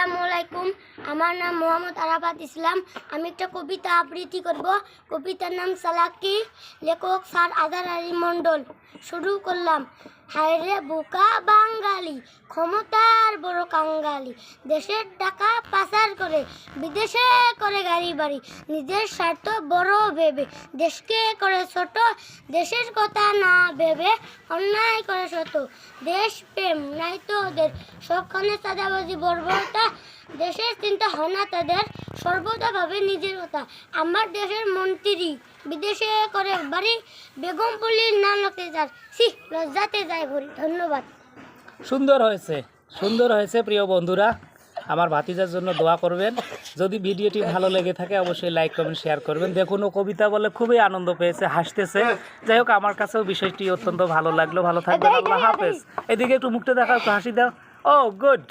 আসসালামু আলাইকুম। আমার নাম মোহাম্মদ আরাফাত ইসলাম। আমি একটা কবিতা আবৃত্তি করব। কবিতার নাম চালাকি, লেখক স্যার আজাদ আলী মণ্ডল। শুরু করলাম। হায়রে বোকা বাঙালি, ক্ষমতার বড় কাঙ্গালি, দেশের টাকা পাচার করে বিদেশে করে গাড়ি বাড়ি, নিজের স্বার্থ বড় ভেবে দেশকে করে ছোট, দেশের কথা না ভেবে অন্যায় করে শত। দেশ প্রেম নাই তো ওদের, সবখানে চাঁদাবাজি বর্বরতা, দেশের চিন্তা হয় না তাদের, সর্বদা ভাবে নিজের কথা। আমার দেশের মন্ত্রী বিদেশে করে বাড়ি, বেগম পল্লীর নাম লোকে যার, লজ্জাতে যায় ভরি। ধন্যবাদ। সুন্দর হয়েছে, সুন্দর হয়েছে। প্রিয় বন্ধুরা, আমার ভাতিজার জন্য দোয়া করবেন। যদি ভিডিওটি ভালো লেগে থাকে অবশ্যই লাইক কমেন্ট শেয়ার করবেন। দেখুন, ও কবিতা বলে খুবই আনন্দ পেয়েছে, হাসতেছে। যাই হোক, আমার কাছেও বিষয়টি অত্যন্ত ভালো লাগলো। ভালো থাকবেন, আল্লাহ হাফেজ। এদিকে একটু মুখটা দেখাও, একটু হাসি দাও। ও গুড।